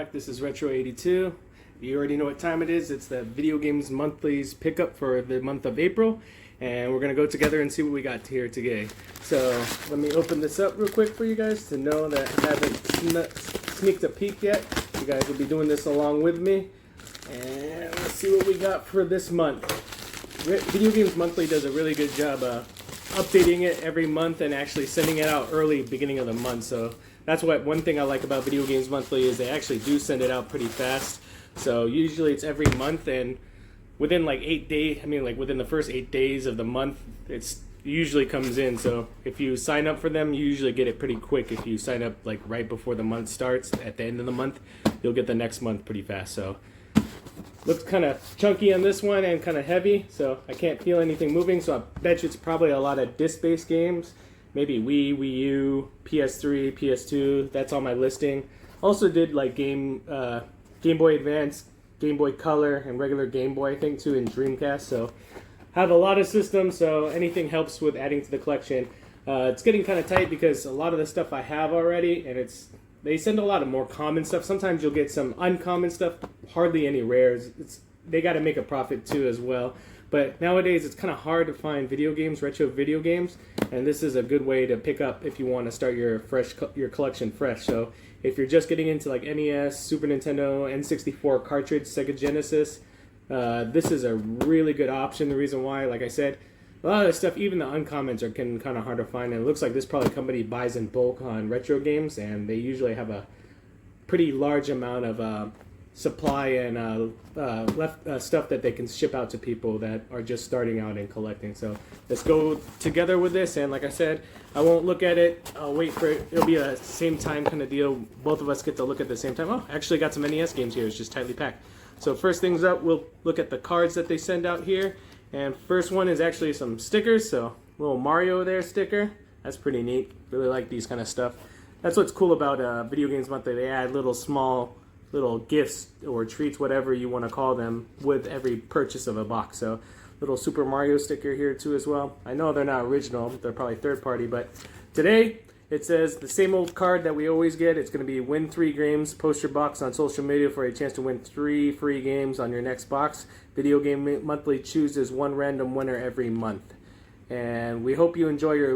back. This is Retro82. You already know what time it is. It's the Video Games Monthly's pickup for the month of April. And we're going to go together and see what we got here today. So let me open this up real quick for you guys to know that I haven't sneaked a peek yet. You guys will be doing this along with me. And let's see what we got for this month. Video Games Monthly does a really good job updating it every month and actually sending it out early, beginning of the month. So that's one thing I like about Video Games Monthly is they actually do send it out pretty fast. So usually it's every month, and within like 8 days, within the first 8 days of the month, it usually comes in. So if you sign up for them, you usually get it pretty quick. If you sign up like right before the month starts, at the end of the month, you'll get the next month pretty fast. So looks kind of chunky on this one and kind of heavy, so I can't feel anything moving. So I bet you it's probably a lot of disc-based games. Maybe Wii, Wii U, PS3, PS2. That's on my listing. Also did like Game Boy Advance, Game Boy Color, and regular Game Boy, I think, too, in Dreamcast. So have a lot of systems, so anything helps with adding to the collection. It's getting kind of tight because a lot of the stuff I have already, and they send a lot of more common stuff. Sometimes you'll get some uncommon stuff, hardly any rares. They got to make a profit too as well. But nowadays it's kind of hard to find video games, retro video games, and this is a good way to pick up if you want to start your collection fresh. So if you're just getting into like NES, Super Nintendo, N64 cartridge, Sega Genesis, this is a really good option. The reason why, like I said, a lot of the stuff, even the uncommons, are getting kind of hard to find, and it looks like this probably company buys in bulk on retro games, and they usually have a pretty large amount of supply and stuff that they can ship out to people that are just starting out in collecting. So let's go together with this, and like I said, I won't look at it. I'll wait for it. It'll be a same time kind of deal. Both of us get to look at the same time. Oh, actually got some NES games here. It's just tightly packed. So first things up, we'll look at the cards that they send out here. And first one is actually some stickers. So little Mario there sticker. That's pretty neat. Really like these kind of stuff. That's what's cool about Video Games Monthly. They add little gifts or treats, whatever you want to call them, with every purchase of a box. So little Super Mario sticker here too as well. I know they're not original. They're probably third party. But today it says the same old card that we always get. It's going to be win 3 games, post your box on social media for a chance to win 3 free games on your next box. Video Game Monthly chooses one random winner every month. And we hope you enjoy your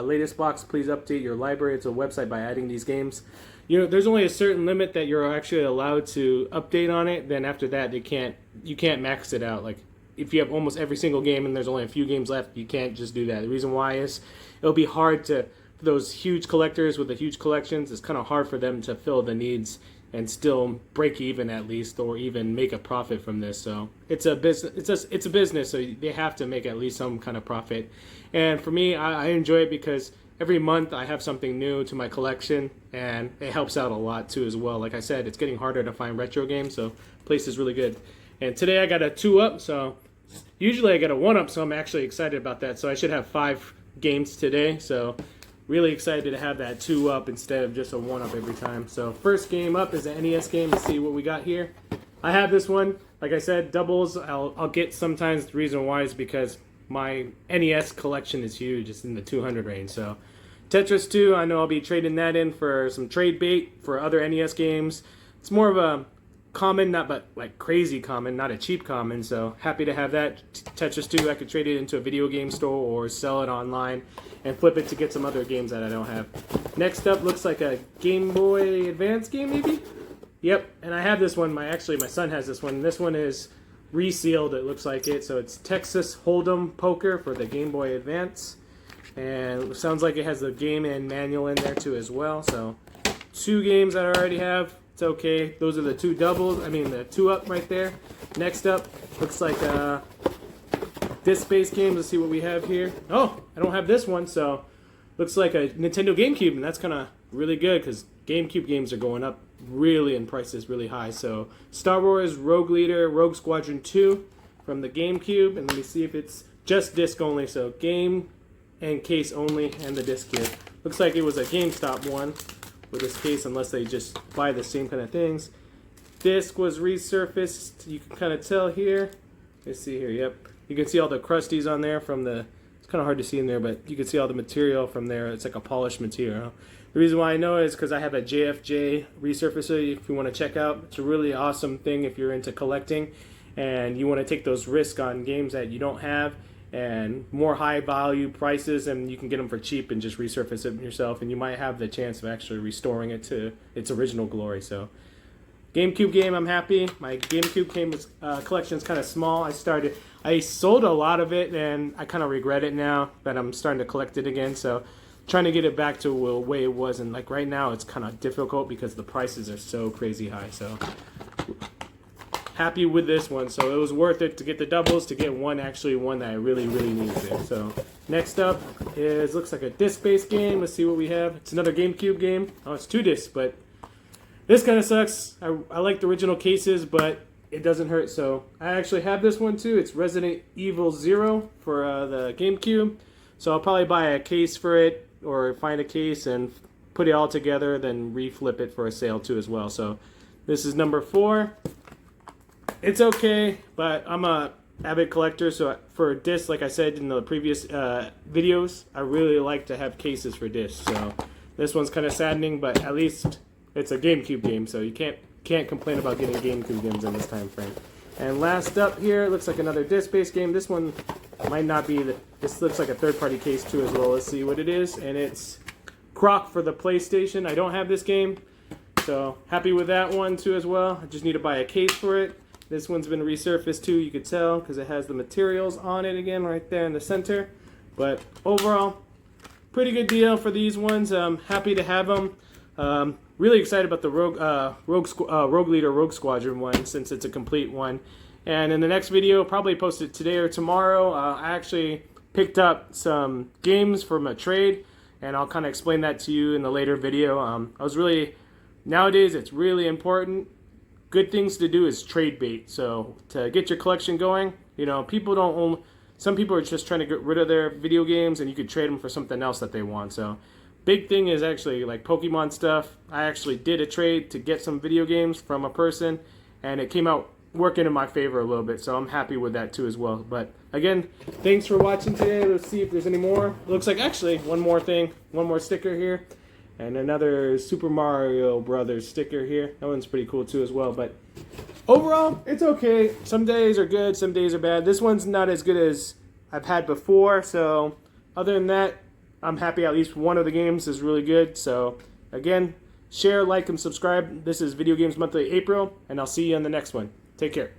latest box. Please update your library. It's a website by adding these games. You know, there's only a certain limit that you're actually allowed to update on it. Then after that, you can't max it out. Like if you have almost every single game and there's only a few games left, you can't just do that. The reason why is it'll be hard for those huge collectors with the huge collections. It's kind of hard for them to fill the needs and still break even at least, or even make a profit from this. So it's a business. It's a business, so they have to make at least some kind of profit. And for me, I enjoy it because every month I have something new to my collection, and it helps out a lot too as well. Like I said, it's getting harder to find retro games, so the place is really good. And today I got a 2-up, so usually I get a 1-up, so I'm actually excited about that. So I should have 5 games today, so really excited to have that 2-up instead of just a 1-up every time. So first game up is an NES game. Let's see what we got here. I have this one. Like I said, doubles I'll get sometimes. The reason why is because my NES collection is huge. It's in the 200 range. So Tetris 2, I know I'll be trading that in for some trade bait for other NES games. It's more of a common, but like crazy common, not a cheap common. So happy to have that. Tetris 2, I could trade it into a video game store or sell it online and flip it to get some other games that I don't have. Next up looks like a Game Boy Advance game maybe? Yep, and I have this one. My son has this one. This one is resealed, it looks like it. So it's Texas Hold'em Poker for the Game Boy Advance. And it sounds like it has the game and manual in there too as well. So 2 games that I already have. It's okay. Those are the 2 doubles. The 2-up right there. Next up looks like disc-based games. Let's see what we have here. Oh, I don't have this one, so looks like a Nintendo GameCube, and that's kind of really good because GameCube games are going up really in prices really high. So Star Wars Rogue Leader, Rogue Squadron 2 from the GameCube, and let me see if it's just disc only. So game and case only, and the disc here. Looks like it was a GameStop one with this case, unless they just buy the same kind of things. Disc was resurfaced. You can kind of tell here. Let's see here. Yep. You can see all the crusties on there from the, it's kind of hard to see in there, but you can see all the material from there. It's like a polished material. The reason why I know is because I have a JFJ resurfacer if you want to check out. It's a really awesome thing if you're into collecting and you want to take those risks on games that you don't have and more high value prices, and you can get them for cheap and just resurface it yourself, and you might have the chance of actually restoring it to its original glory. So GameCube game, I'm happy. My GameCube collection is kind of small. I sold a lot of it, and I kind of regret it now, but I'm starting to collect it again. So trying to get it back to the way it was, and like right now it's kind of difficult because the prices are so crazy high. So happy with this one. So it was worth it to get the doubles, to get one that I really needed. So next up is, looks like a disc-based game. Let's see what we have. It's another GameCube game. Oh, it's 2 discs, but this kind of sucks. I like the original cases, but it doesn't hurt. So I actually have this one too. It's Resident Evil 0 for the GameCube. So I'll probably buy a case for it, or find a case and put it all together, then reflip it for a sale too as well. So this is number 4. It's okay, but I'm a avid collector, so for discs, like I said in the previous videos, I really like to have cases for discs. So this one's kind of saddening, but at least it's a GameCube game, so you can't complain about getting GameCube games in this time frame. And last up here, it looks like another disc-based game. This one might not be this looks like a third-party case too as well. Let's see what it is, and it's Croc for the PlayStation. I don't have this game, so happy with that one too as well. I just need to buy a case for it. This one's been resurfaced too, you could tell, because it has the materials on it again right there in the center. But overall, pretty good deal for these ones. I'm happy to have them. Really excited about the Rogue Leader Rogue Squadron one, since it's a complete one. And in the next video, probably post it today or tomorrow, I actually picked up some games from a trade, and I'll kind of explain that to you in the later video. Nowadays it's really important. Good things to do is trade bait. So to get your collection going, some people are just trying to get rid of their video games, and you could trade them for something else that they want. So big thing is actually like Pokemon stuff. I actually did a trade to get some video games from a person, and it came out working in my favor a little bit, so I'm happy with that too as well. But again, thanks for watching today. Let's see if there's any more. It looks like actually one more sticker here, and another Super Mario Brothers sticker here. That one's pretty cool too as well. But overall, it's okay. Some days are good, some days are bad. This one's not as good as I've had before, so other than that, I'm happy at least one of the games is really good. So again, share, like, and subscribe. This is Video Games Monthly April, and I'll see you on the next one. Take care.